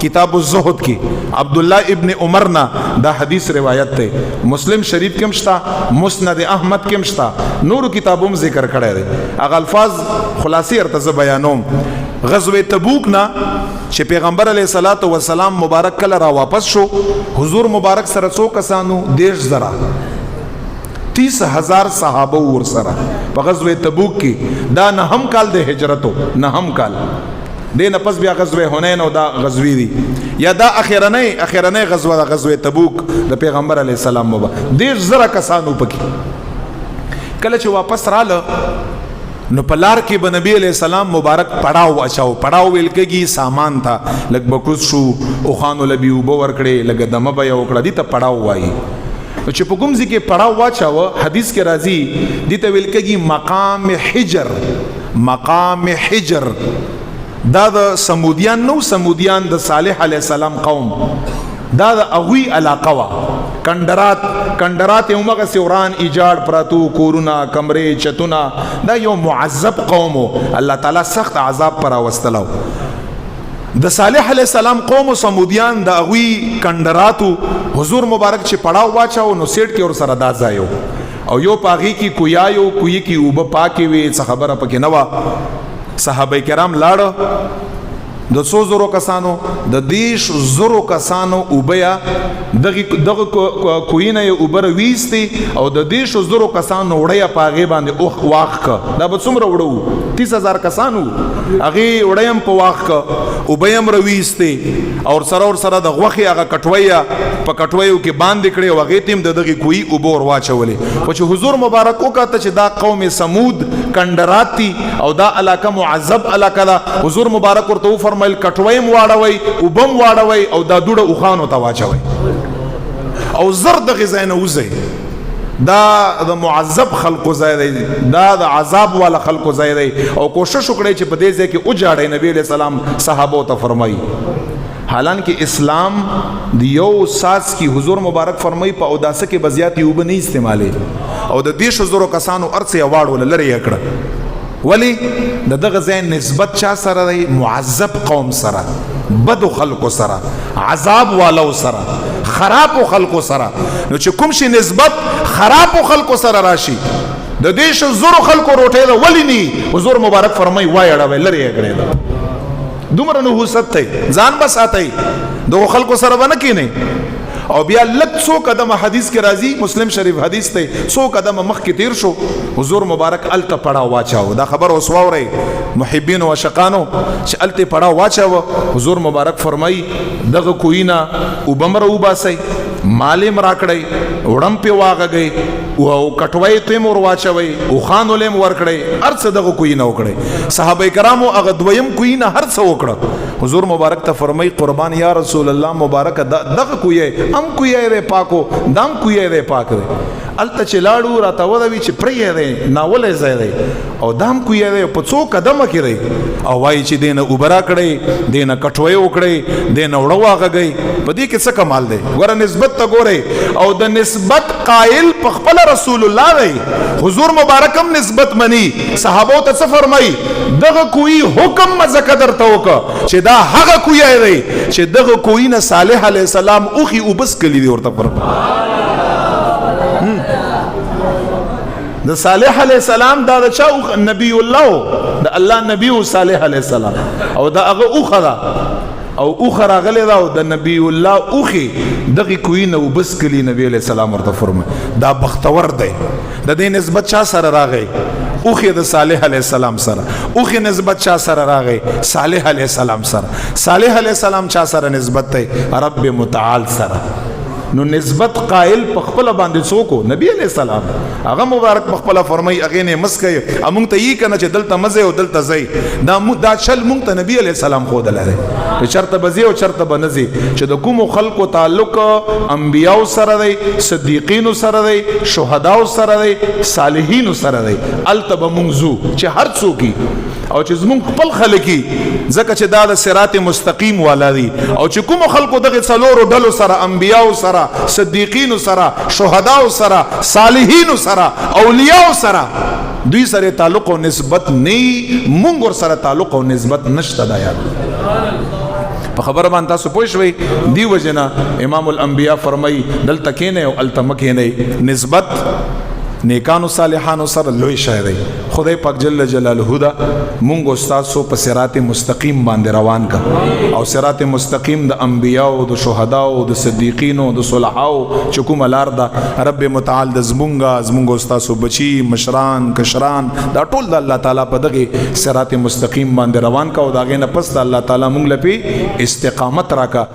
किताब الزهد की عبداللہ ابن عمر نا دا حدیث روایت تے مسلم شریف کم شتا مسند احمد کم شتا نور کتابوں ذکر کڑے دے اغا الفاظ خلاصی ارتز بیانوم غزوہ تبوک نا چې پیغمبر علیہ الصلوۃ والسلام مبارک کله را واپس شو حضور مبارک سره څو کسانو 30,000 صحابه ور سره په غزوه تبوک کې دا نهم کال د هجرتو نهم کال دین پس بیا غزوه حنین او دا غزوی دی یا دا اخیرنه غزوه تبوک د پیغمبر علیہ السلام مبارک 10,000 کسانو پکې کله چې واپس رااله نو پلار کې به نبی علیہ السلام مبارک پڑاو اچاو پڑاو ویل کېږي سامان تھا لګ بکوس شو او خانو لبی وبو ورکړي لګ دمه به یو کړه دي ته پڑاو وایي چې په کوم ځکه پڑاو واچاو حدیث کې راځي دي ته ویل کېږي مقام حجر دا د سمودیان نو سمودیان د صالح علیہ السلام قوم دا د اغوی علاقه وا کندرات یو مغه سوران ایجاد پراتو کورونا کمرے چتونا دا یو معذب قوم الله تعالی سخت عذاب پر واستلو د صالح علیہ السلام قوم سمودیان د اغوی کندراتو حضور مبارک چې پڑاو واچاو نو سیټ کې اور سره دا ځایو او یو پاغي کی کویایو کوی کی وب پاکي وي څه خبره پکې نوا صحابه کرام لاړ د 100 کسانو د 10,000 کسانو وبیا دغه کوینه وبر ویستی او د 10,000 کسانو وړیا پاغه باندې اوخ واخ کا دا به څومره وړو 30,000 کسانو هغه وړیم په واخ کا وبیم رويستی او سره د غوخي هغه کټویا په کټویو کې باندې کړي او هغه تیم دغه کوی وبور واچولې خو چې حضور مبارک وکړه چې دا قوم سمود کندراتی او دا علاقه معذب علاقه دا حضور مبارک ورته فرمایل کټویم واړوي وبم واړوي او دا دوړه اوخانو ته واچوي او زرد غزاینه وزي دا د معذب خلقو زیاده دا د عذاب والا خلقو زیاده او کوشش وکړي چې په دې ځای کې اوجاړي نبی علیہ السلام صحابه ته فرمایي حالانکه اسلام دیو ساس کی حضور مبارک فرمایي په اوداسه کې بزیاتی وب نه استعمالي او د 10,000 کسانو ارڅه واړو لری کړه ولی دغه ځای نسبت چا سره دی معذب قوم سره بدو خلقو سره عذاب والو سره خراب خلقو سره نو چې کوم شي نسبت خراب خلقو سره راشي د 10,000 خلقو روټه دا ولی ني حضور مبارک فرمای وای اړه لري کړي دومره نو حست ځان بساتای دغه خلقو سره ونه کینی او بیا لک 100 قدم حدیث کې راځي مسلم شریف حدیث ته 100 قدم مخ کې تیر شو حضور مبارک الته پڑا واچاو دا خبر اوس واوري محبین او عاشقانو چې الته پڑا واچاو حضور مبارک فرمای دغه کوینا وبمر وباسي مالم راکړی وړم په واغږي او کټوي ته مور واچوي او خان ولم ور کړی ارڅ دغه کوینا وکړي صحابه کرامو هغه دویم کوینا هر څه وکړه حضور مبارک ته فرمای قربان یا رسول الله مبارک دغه کوی ام کوی دې پاکو دام کوی دې پاک دې الته چلاړو راته ودوي چې پرې دې ناولې زې دې او دام کوی دې په څو قدمه کې دې او وای چې دینه وبرا کړي دینه کټوي وکړي دینه وړو واغږي په دې کې څه کمال دی ګوره نسبت ته ګوره او د نسبت قائل په خپل رسول الله دی حضور مبارکم نسبت منی صحابو ته څه فرمای دغه کوی حکم مزه درته وکړه چې دا هغه کوی دی چې دغه کوی نه صالح علیہ السلام اوخي وبس کلی دی ورته پر د صالح علیہ السلام دا چا نبی الله د الله نبی صالح علیہ السلام او دا هغه اوخه او اوخه راغلی دا د نبی الله اوخي دغه کوی نه وبس کلی نبی علیہ السلام ورته فرمای دا بختور دی د دې نسبت چا سره راغی اوخه د صالح علیہ السلام سره اوخه نسبت چا سره راغی صالح علیہ السلام سره صالح علیہ السلام چا سره نسبت ته رب متعال سره نو نسبت قائل په خپل باندې څوک نبی علیہ السلام هغه مبارک په خپل فرمای هغه نه مسکه امون ته یې کنه چې دلته مزه او دلته زئی دا چل مونږ ته نبی علیہ السلام خو دلاره چرته بزی او چرته بنزي چې د کوم خلقو تعلق انبیاء سره دی صدیقین سره دی شهدا سره دی صالحین سره دی التب منزو چې هر څوکي او چې زمون خپل خلقي ځکه چې دا د صراط مستقیم والا دی او چې کوم خلقو دغه څلورو ډلو سره انبیاء سره صدیقین سره شهدا سره صالحین سره اولیاء سره دوی سره تعلق او نسبت نه مونږ ور سره تعلق او نسبت نشته دا یاد په خبره باندې تاسو پوه شئ. دی وجنا امام الانبیاء فرمای دلته کینه او التمکه نه نسبت نیکانو صالحانو سره لوی شای دی. خدای پاک جل جلاله دا مونږ استاد سو په صراط مستقیم باندې روان کا او صراط مستقیم د انبیاء او د شهدا او د صدیقین او د صلحاء چې کوم لار دا رب متعال د زمونږ استاد سو بچی مشران کشران دا ټول د الله تعالی په دغه صراط مستقیم باندې روان کا او دا غینه پس د الله تعالی مونږ لپاره استقامت راکا.